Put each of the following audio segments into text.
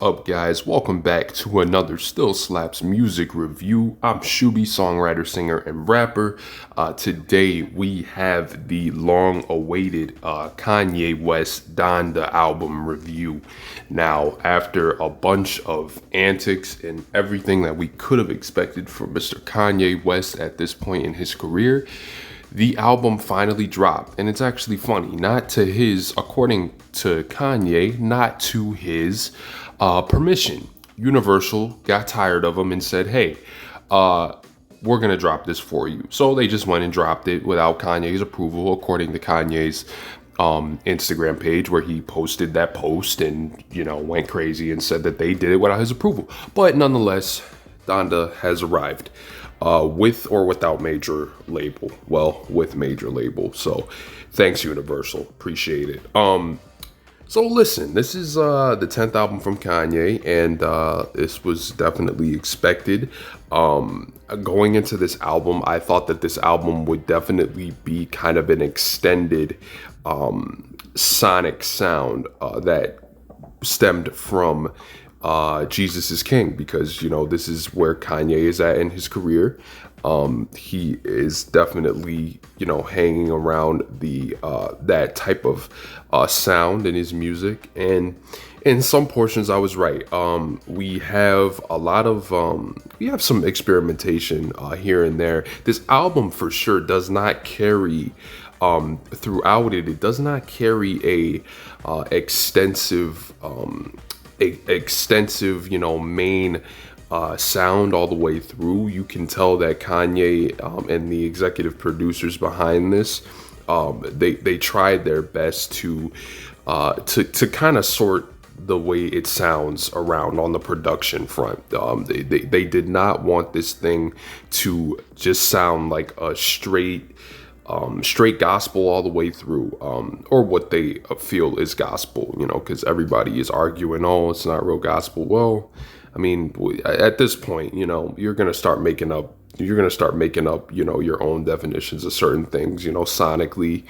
Up, guys? Welcome back to another Still Slaps music review. I'm Shuby, songwriter, singer, and rapper. Today we have the long-awaited Kanye West Donda album review. Now, after a bunch of antics and everything that we could have expected from Mr. Kanye West at this point in his career, the album finally dropped. And it's actually funny, not to his, according to Kanye, not to his permission. Universal got tired of him and said, hey, we're going to drop this for you. So they just went and dropped it without Kanye's approval, according to Kanye's Instagram page, where he posted that post and, went crazy and said that they did it without his approval. But nonetheless, Donda has arrived. With or without major label. Well, with major label. So thanks, Universal. Appreciate it. So listen, this is the 10th album from Kanye, and this was definitely expected. Going into this album, I thought that this album would definitely be kind of an extended sonic sound that stemmed from Jesus is King, because this is where Kanye is at in his career. He is definitely hanging around the that type of sound in his music, and in some portions I was right. We have a lot of we have some experimentation here and there. This album for sure does not carry throughout it. It does not carry a extensive main sound all the way through. You can tell that Kanye and the executive producers behind this, they tried their best to kind of sort the way it sounds around on the production front. They did not want this thing to just sound like a straight gospel all the way through, or what they feel is gospel, because everybody is arguing, oh, it's not real gospel. Well, I mean, at this point, you're going to start making up, your own definitions of certain things, sonically,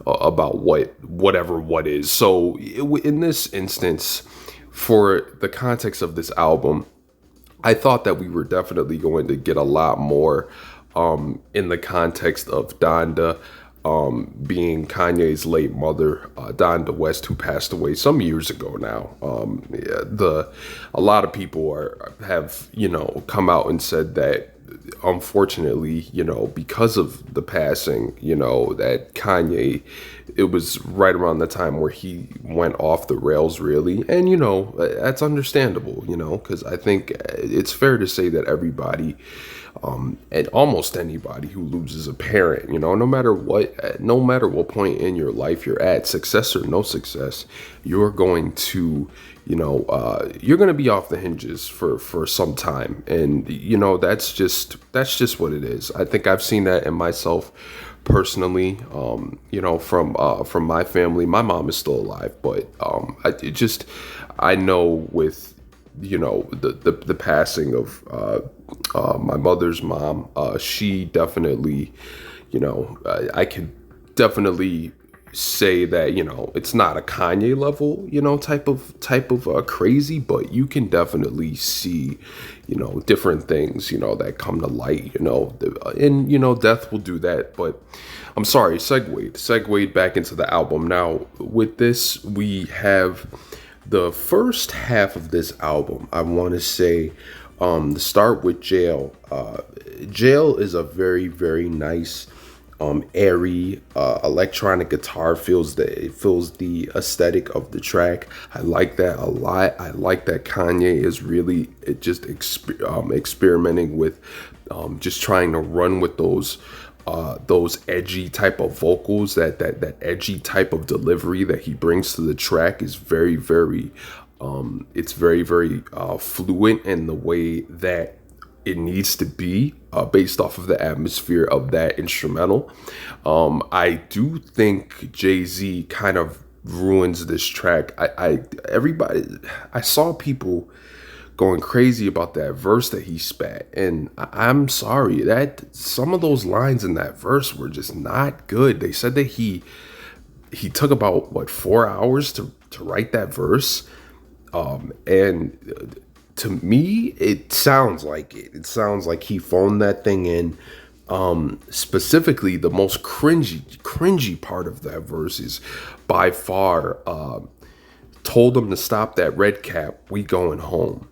about what is. So in this instance, for the context of this album, I thought that we were definitely going to get a lot more in the context of Donda, being Kanye's late mother, Donda West, who passed away some years ago now. A lot of people have come out and said that, unfortunately, because of the passing, that Kanye, it was right around the time where he went off the rails, really. And that's understandable, because I think it's fair to say that everybody, and almost anybody who loses a parent, no matter what point in your life you're at, success or no success, you're going to be off the hinges for some time. And that's just what it is. I think I've seen that in myself personally. From my family. My mom is still alive, but I know with the passing of my mother's mom, she definitely, I can definitely say that it's not a Kanye level type of crazy, but you can definitely see different things that come to light, and death will do that. But I'm sorry, segued back into the album. Now with this, we have the first half of this album. I want to say, to start with Jail. Jail is a very, very nice, airy electronic guitar. It fills the aesthetic of the track. I like that a lot. I like that Kanye is really experimenting with just trying to run with those edgy type of vocals. That edgy type of delivery that he brings to the track is very, very it's very, very fluent in the way that it needs to be, based off of the atmosphere of that instrumental. I do think Jay-Z kind of ruins this track. I saw people going crazy about that verse that he spat, and I'm sorry that some of those lines in that verse were just not good. They said that he took about 4 hours to write that verse. And to me, it sounds like it. It sounds like he phoned that thing in. Specifically, the most cringy part of that verse is by far, told him to stop that red cap, we going home.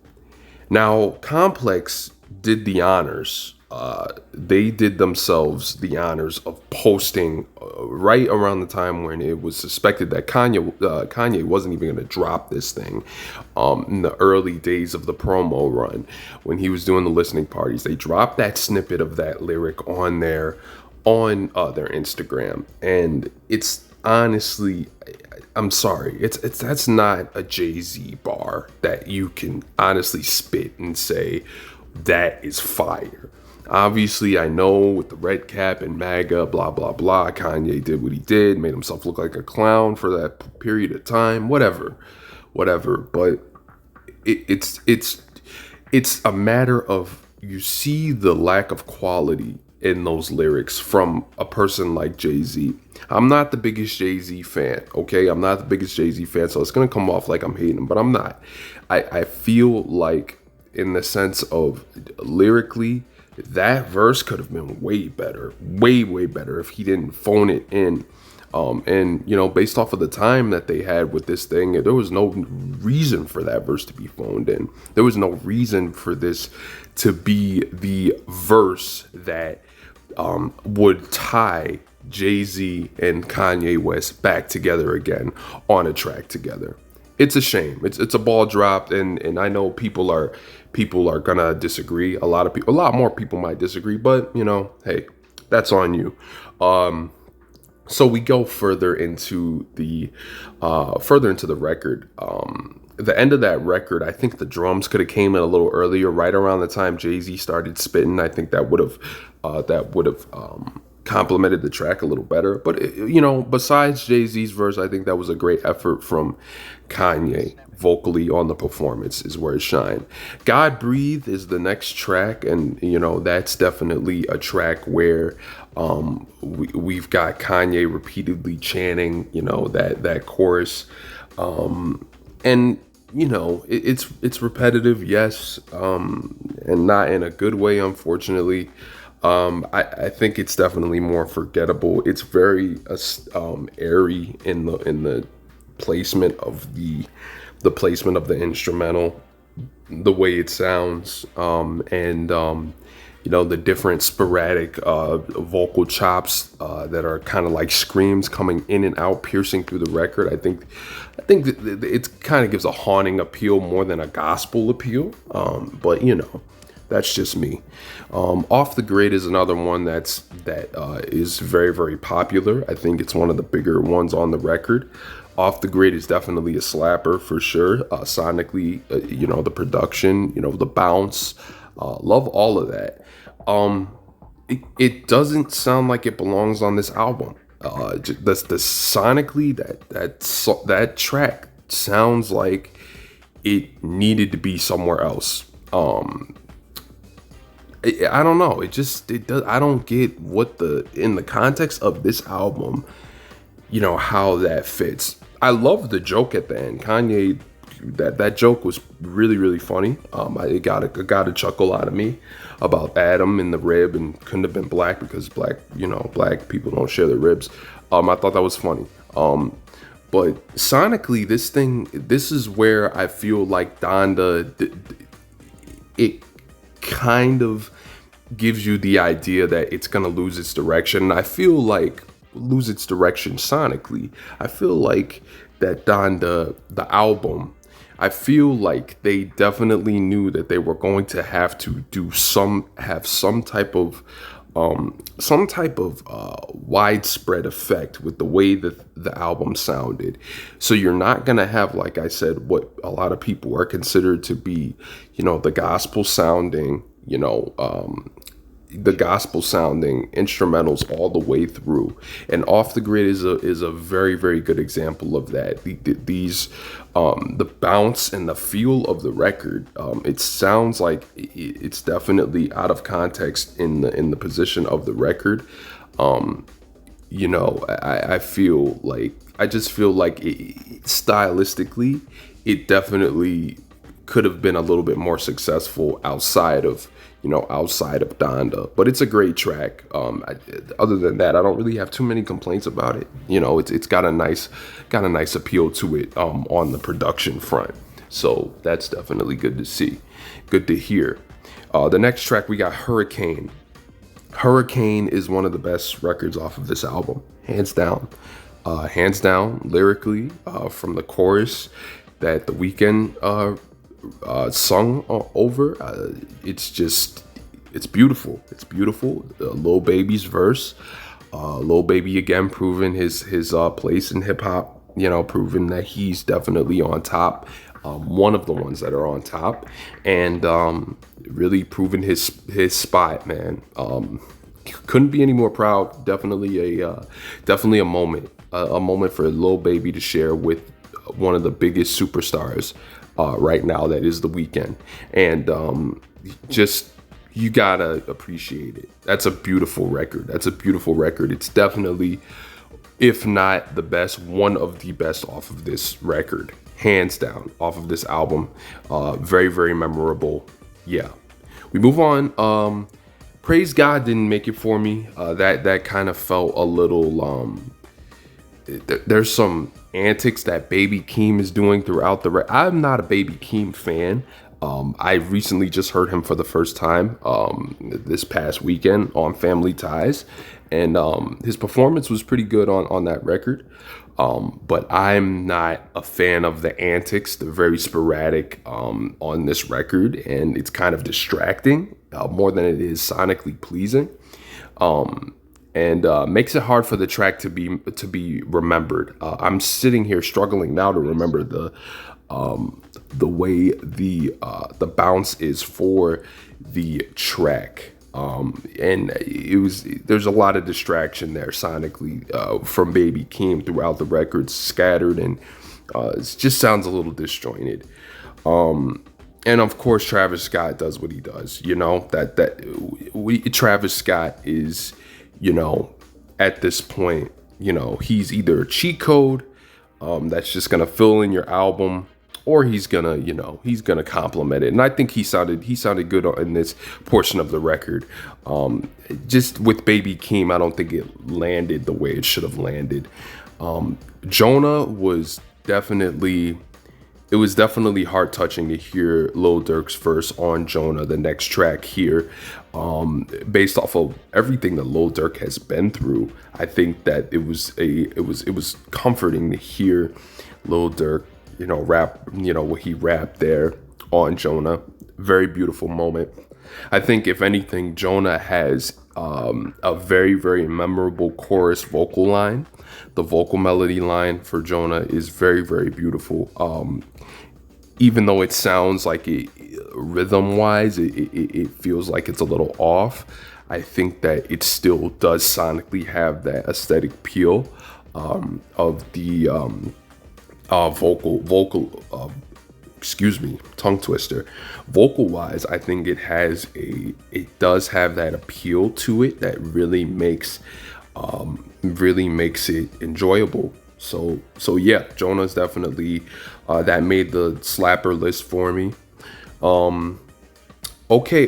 Now, Complex did the honors. They did themselves the honors of posting right around the time when it was suspected that Kanye wasn't even going to drop this thing. In the early days of the promo run, when he was doing the listening parties, they dropped that snippet of that lyric on their Instagram, and it's honestly, I'm sorry, it's that's not a Jay-Z bar that you can honestly spit and say that is fire. Obviously, I know with the red cap and MAGA, blah blah blah, Kanye did what he did, made himself look like a clown for that period of time, whatever. But it's a matter of, you see the lack of quality in those lyrics from a person like Jay-Z. I'm not the biggest Jay-Z fan, okay? I'm not the biggest Jay-Z fan, so it's gonna come off like I'm hating him, but I'm not. I feel like, in the sense of lyrically, that verse could have been way better, way better if he didn't phone it in. And based off of the time that they had with this thing, there was no reason for that verse to be phoned in. There was no reason for this to be the verse that would tie Jay-Z and Kanye West back together again on a track together. It's a shame. It's a ball dropped, and I know people are gonna disagree. A lot more people might disagree, but hey, that's on you. So we go further into the record. The end of that record, I think the drums could have came in a little earlier, right around the time Jay-Z started spitting. I think that would have complemented the track a little better. But besides Jay-Z's verse, I think that was a great effort from Kanye. Vocally on the performance is where it shined. God Breathe is the next track, and that's definitely a track where we've got Kanye repeatedly chanting that chorus, and it's repetitive, yes, and not in a good way, unfortunately. I think it's definitely more forgettable. It's very airy in the placement of the instrumental, the way it sounds, and the different sporadic vocal chops that are kind of like screams coming in and out, piercing through the record. I think it kind of gives a haunting appeal more than a gospel appeal. But that's just me. Off the Grid is another one that is very, very popular. I think it's one of the bigger ones on the record. Off the Grid is definitely a slapper for sure. Sonically, the production, the bounce, love all of that. It doesn't sound like it belongs on this album. Sonically, that track sounds like it needed to be somewhere else. I don't know. It does. I don't get what in the context of this album, how that fits. I love the joke at the end. Kanye, that joke was really, really funny. It got a chuckle out of me about Adam in the rib, and couldn't have been black because black people don't share their ribs. I thought that was funny. But sonically, this is where I feel like Donda, it kind of gives you the idea that it's gonna lose its direction. And I feel like lose its direction sonically. I feel like that Donda, the album, I feel like they definitely knew that they were going to have to have some type of widespread effect with the way that the album sounded. So you're not gonna have, like I said, what a lot of people are considered to be, the gospel sounding, instrumentals all the way through. And Off the Grid is a very, very good example of that. The bounce and the feel of the record, it sounds like it's definitely out of context in the position of the record. I just feel like stylistically it definitely could have been a little bit more successful outside of Donda. But it's a great track. Other than that, I don't really have too many complaints about it. It's got a nice appeal to it on the production front. So that's definitely good to see, good to hear. The next track we got Hurricane. Hurricane is one of the best records off of this album, hands down. Hands down, lyrically, from the chorus that The Weeknd sung over. It's beautiful. It's beautiful. Lil Baby's verse. Lil Baby again proving his place in hip hop. Proving that he's definitely on top. One of the ones that are on top, and really proving his spot, man. Couldn't be any more proud. Definitely a moment. A moment for Lil Baby to share with one of the biggest superstars right now, that is The Weeknd. And just, you gotta appreciate it. That's a beautiful record. It's definitely, if not the best, one of the best off of this record, hands down, off of this album. Very, very memorable. Yeah. We move on. Praise God didn't make it for me. That kind of felt a little. There's some antics that Baby Keem is doing throughout I'm not a Baby Keem fan. I recently just heard him for the first time this past weekend on Family Ties, and his performance was pretty good on that record. But I'm not a fan of the antics. They're very sporadic on this record, and it's kind of distracting more than it is sonically pleasing. And makes it hard for the track to be remembered. I'm sitting here struggling now to remember the way the bounce is for the track. And there's a lot of distraction there sonically from Baby Keem throughout the record, scattered, and it just sounds a little disjointed. And of course, Travis Scott does what he does. Travis Scott is, at this point, he's either a cheat code that's just gonna fill in your album, or he's gonna compliment it. And I think he sounded good in this portion of the record. Just with Baby Keem, I don't think it landed the way it should have landed. Jonah was definitely heart touching to hear Lil Durk's verse on Jonah, the next track here. Based off of everything that Lil Durk has been through, I think that it was comforting to hear Lil Durk, rap, what he rapped there on Jonah. Very beautiful moment. I think if anything, Jonah has a very, very memorable chorus vocal line. The vocal melody line for Jonah is very, very beautiful. Even though it sounds like it, rhythm-wise, it feels like it's a little off, I think that it still does sonically have that aesthetic appeal of the tongue twister. Vocal-wise, I think it does have that appeal to it that really makes it enjoyable. So yeah, Jonah's definitely that made the slapper list for me. Okay.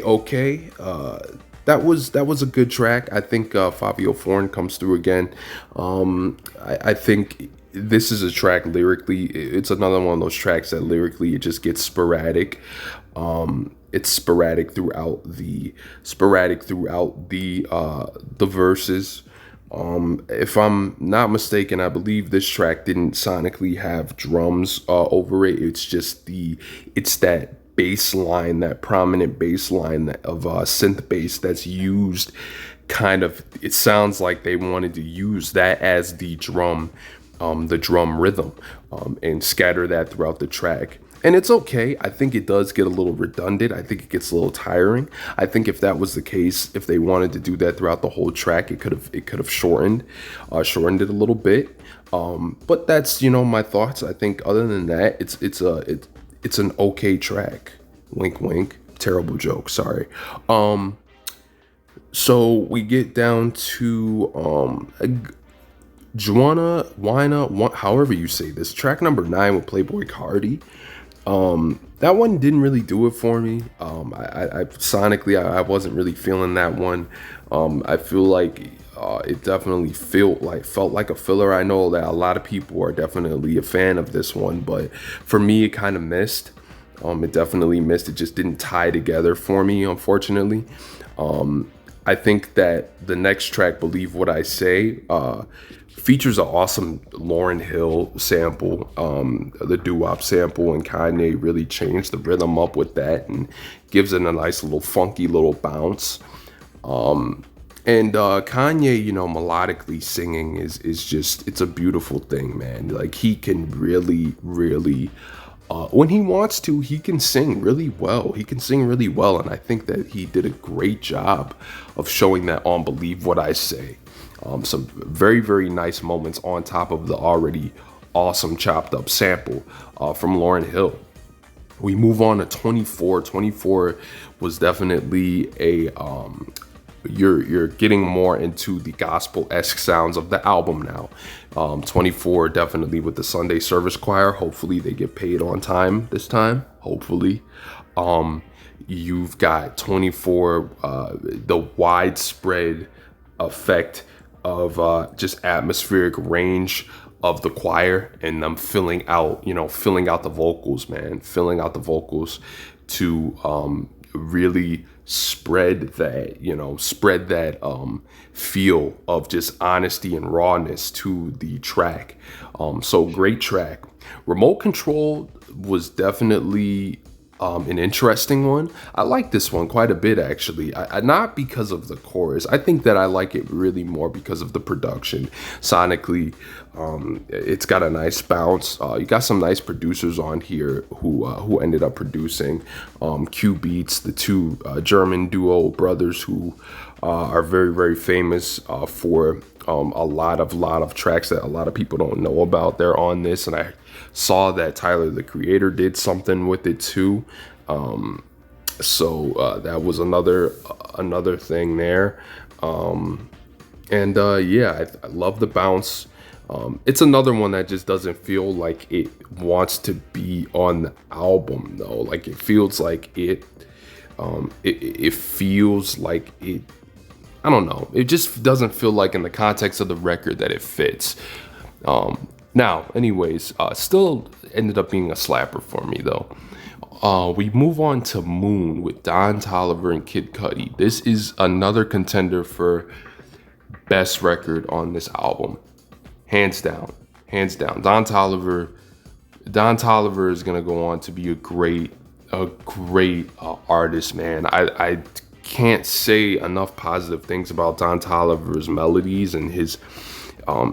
That was a good track. I think Fabio Foreign comes through again. I think this is a track lyrically. It's another one of those tracks that lyrically it just gets sporadic. It's sporadic throughout the verses. If I'm not mistaken, I believe this track didn't sonically have drums over it. It's that bass line, that prominent bass line of synth bass that's used. Kind of, it sounds like they wanted to use that as the drum rhythm, and scatter that throughout the track. And it's okay. I think it does get a little redundant. I think it gets a little tiring. I think if that was the case, if they wanted to do that throughout the whole track, it could have shortened it a little bit. But that's my thoughts. I think other than that, it's an okay track. Wink, wink. Terrible joke. Sorry. So we get down to Jonah, however you say this, track number 9 with Playboy Cardi. That one didn't really do it for me. I sonically, I wasn't really feeling that one. I feel like it definitely felt like a filler. I know that a lot of people are definitely a fan of this one, but for me, it kind of missed. It definitely missed. It just didn't tie together for me, unfortunately. I think that the next track, Believe What I Say, features an awesome Lauryn Hill sample, the doo-wop sample, and Kanye really changed the rhythm up with that and gives it a nice little funky little bounce. And Kanye, melodically singing is just, it's a beautiful thing, man. Like, he can really, really, when he wants to, he can sing really well. He can sing really well, and I think that he did a great job of showing that on Believe What I Say. Some very, very nice moments on top of the already awesome chopped up sample from Lauryn Hill. We move on to 24. 24 was definitely a you're getting more into the gospel-esque sounds of the album now. 24 definitely with the Sunday service choir. Hopefully they get paid on time this time. Hopefully. You've got 24, the widespread effect of just atmospheric range of the choir and them filling out the vocals, man, filling out the vocals to really spread that feel of just honesty and rawness to the track. So great track. Remote Control was definitely an interesting one. I like this one quite a bit, actually. Not because of the chorus. I think that I like it really more because of the production. Sonically, it's got a nice bounce. You got some nice producers on here who ended up producing. Q Beats, the two German duo brothers who are very, very famous for a lot of tracks that a lot of people don't know about. They're on this, and I saw that Tyler the Creator did something with it too. So that was another thing there. I love the bounce. It's another one that just doesn't feel like it wants to be on the album though. Like it feels like it feels like it. I don't know. It just doesn't feel like in the context of the record that it fits. Now, anyways, still ended up being a slapper for me though. We move on to Moon with Don Toliver and Kid Cudi. This is another contender for best record on this album. Hands down. Don Toliver is gonna go on to be a great artist, man. I can't say enough positive things about Don Toliver's melodies and his.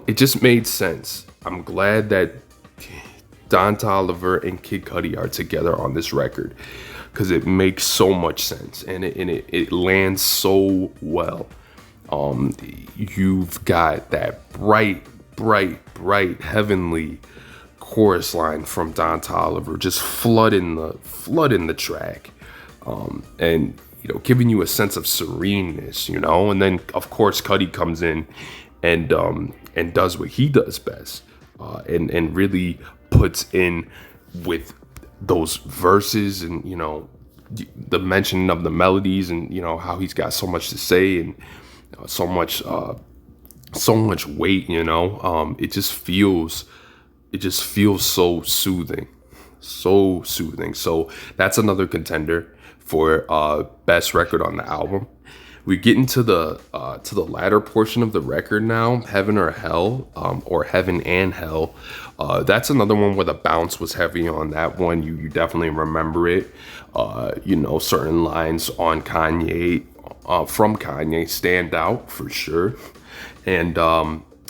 It just made sense. I'm glad that Don Toliver and Kid Cudi are together on this record because it makes so much sense and it lands so well. You've got that bright heavenly chorus line from Don Toliver just flooding the track, and giving you a sense of sereneness, and then of course Cudi comes in and does what he does best, and really puts in with those verses and the mention of the melodies and how he's got so much to say and so much weight. It just feels so soothing. So that's another contender for best record on the album. We get into the latter portion of the record now, Heaven or Hell, or Heaven and Hell. That's another one where the bounce was heavy on that one. You definitely remember it. Certain lines on Kanye, from Kanye, stand out for sure. And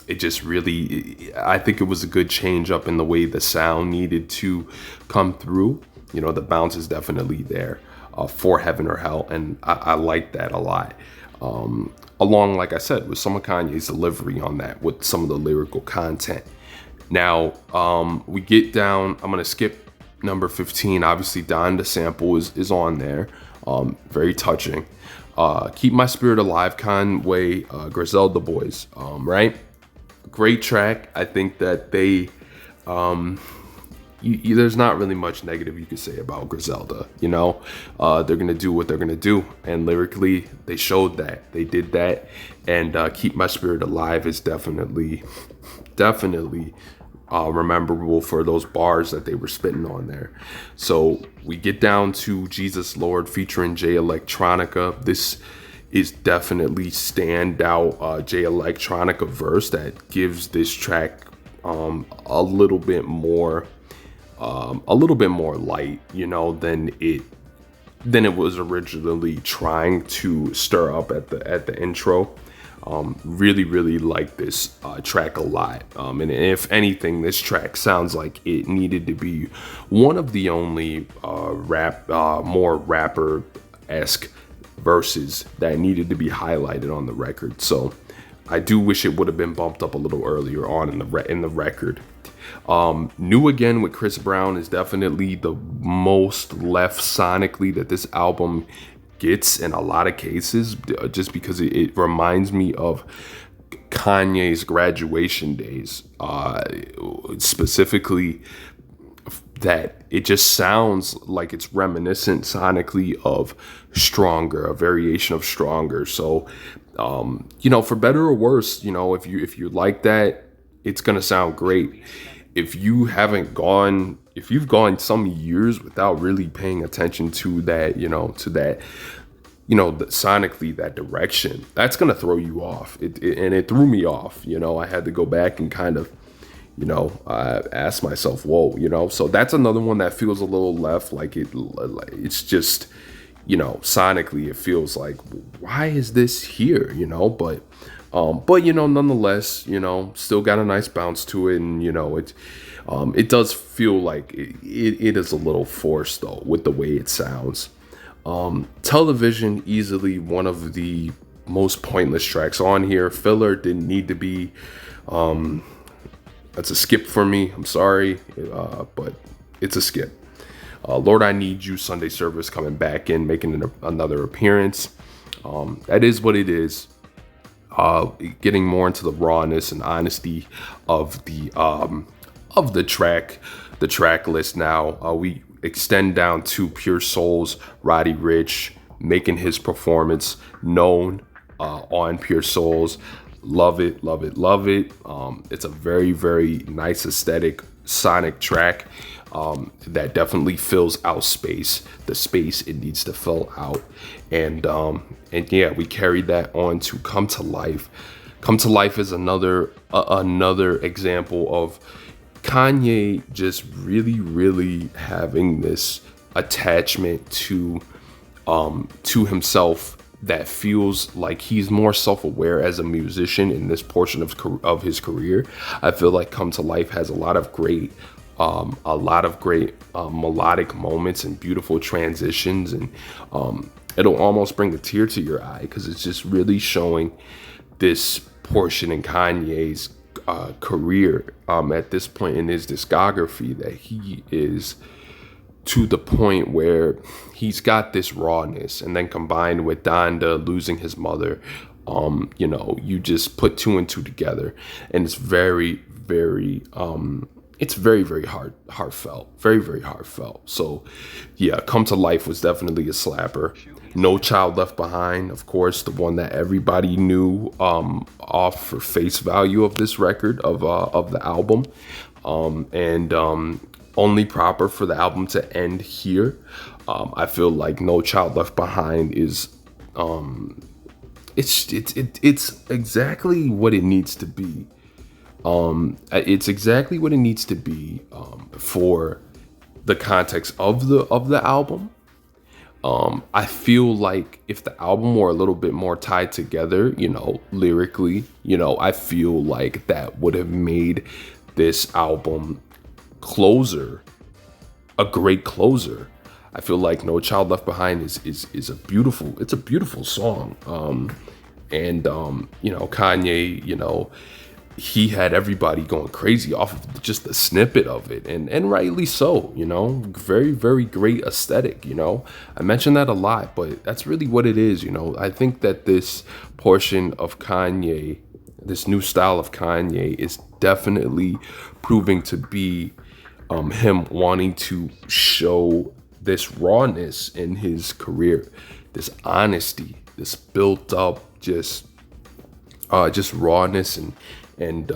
it just really, I think it was a good change up in the way the sound needed to come through. The bounce is definitely there. For Heaven or Hell, and I like that a lot. Along, like I said, with some of Kanye's delivery on that, with some of the lyrical content. Now, we get down, I'm going to skip number 15. Obviously, Donda sample is on there. Very touching. Keep My Spirit Alive, Conway, Griselda Boys, right? Great track. I think that they there's not really much negative you could say about Griselda. They're gonna do what they're gonna do, and lyrically, they showed that they did that. And "Keep My Spirit Alive" is definitely rememberable for those bars that they were spitting on there. So we get down to "Jesus Lord" featuring Jay Electronica. This is definitely standout Jay Electronica verse that gives this track a little bit more light, than it was originally trying to stir up at the intro. Really, really like this track a lot. And if anything, this track sounds like it needed to be one of the only more rapper-esque verses that needed to be highlighted on the record. So I do wish it would have been bumped up a little earlier on in the record. New Again with Chris Brown is definitely the most left sonically that this album gets in a lot of cases, just because it reminds me of Kanye's Graduation Days, specifically that it just sounds like it's reminiscent sonically of Stronger, a variation of Stronger. So for better or worse, if you like that, it's gonna sound great. If you've gone some years without really paying attention to that, sonically, that direction, that's gonna throw you off. It threw me off. I had to go back and kind of, ask myself, whoa, So that's another one that feels a little left. It's just, sonically, it feels like, why is this here? But nonetheless, still got a nice bounce to it, and it does feel like it is a little forced though with the way it sounds. Television, easily one of the most pointless tracks on here. Filler didn't need to be. That's a skip for me. I'm sorry, but it's a skip. Lord, I Need You, Sunday Service coming back in, making another appearance. That is what it is. Getting more into the rawness and honesty of the track list now. We extend down to Pure Soul's Roddy Ricch, making his performance known on Pure Souls. Love it, love it, love it. It's a very, very nice aesthetic sonic track that definitely fills out the space it needs to fill out. And yeah, we carried that on to Come to Life. Come to Life is another example of Kanye just really, really having this attachment to himself that feels like he's more self-aware as a musician in this portion of his career. I feel like Come to Life has a lot of great melodic moments and beautiful transitions, and it'll almost bring a tear to your eye because it's just really showing this portion in Kanye's career at this point in his discography, that he is to the point where he's got this rawness, and then combined with Donda losing his mother, you just put two and two together, and it's very, very very heartfelt, very, very heartfelt. So yeah, Come to Life was definitely a slapper. No Child Left Behind, of course, the one that everybody knew off for face value of this record, of the album, and only proper for the album to end here. I feel like No Child Left Behind is it's exactly what it needs to be. It's exactly what it needs to be for the context of the album. I feel like if the album were a little bit more tied together, lyrically, I feel like that would have made this album closer a great closer. I feel like No Child Left Behind is a beautiful song. Kanye, he had everybody going crazy off of just the snippet of it, and rightly so. Very, very great aesthetic. I mention that a lot, but that's really what it is. I think that this portion of Kanye this new style of Kanye is definitely proving to be him wanting to show this rawness in his career, this honesty, this built up just rawness and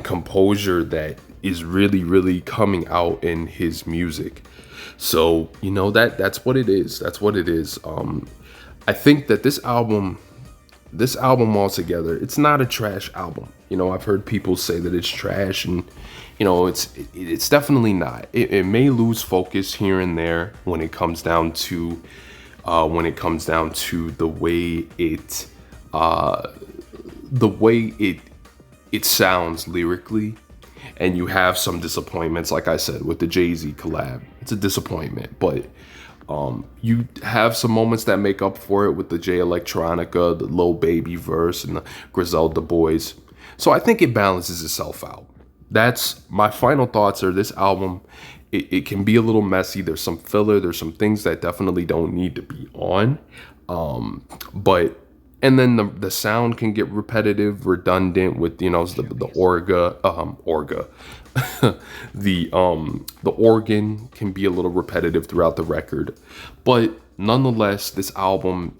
composure that is really coming out in his music. So that's what it is. That's what it is. I think that this album altogether, it's not a trash album. I've heard people say that it's trash, and it's definitely not. It may lose focus here and there when it comes down to the way it sounds lyrically, and you have some disappointments. Like I said, with the Jay-Z collab, it's a disappointment, but you have some moments that make up for it with the Jay Electronica, the Lil Baby verse, and the Griselda Boys. So I think it balances itself out. That's my final thoughts. Are this album, it can be a little messy. There's some filler. There's some things that definitely don't need to be on. And then the sound can get repetitive, redundant with the the organ can be a little repetitive throughout the record. But nonetheless, this album,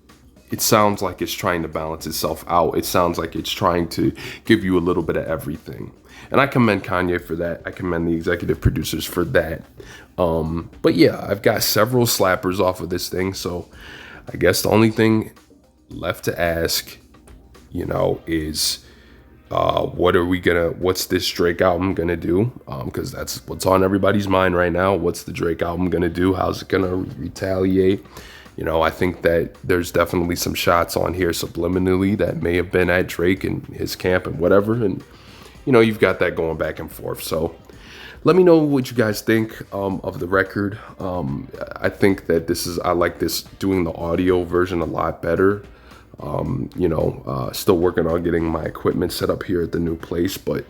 it sounds like it's trying to balance itself out. It sounds like it's trying to give you a little bit of everything. And I commend Kanye for that. I commend the executive producers for that. But yeah, I've got several slappers off of this thing. So I guess the only thing left to ask, is what's this Drake album gonna do? Because that's what's on everybody's mind right now. What's the Drake album gonna do? How's it gonna retaliate? I think that there's definitely some shots on here subliminally that may have been at Drake and his camp and whatever. And, you've got that going back and forth. So let me know what you guys think of the record. I think that I like this doing the audio version a lot better. Still working on getting my equipment set up here at the new place, but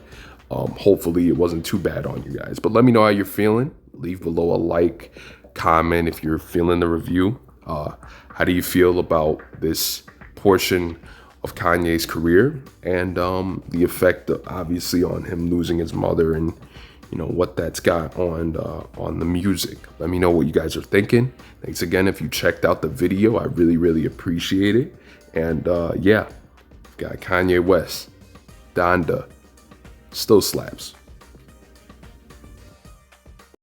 hopefully it wasn't too bad on you guys. But let me know how you're feeling. Leave below a like, comment if you're feeling the review. How do you feel about this portion of Kanye's career and the effect, obviously, on him losing his mother and what that's got on the music? Let me know what you guys are thinking. Thanks again if you checked out the video. I really appreciate it. And yeah, got Kanye West, Donda, still slaps.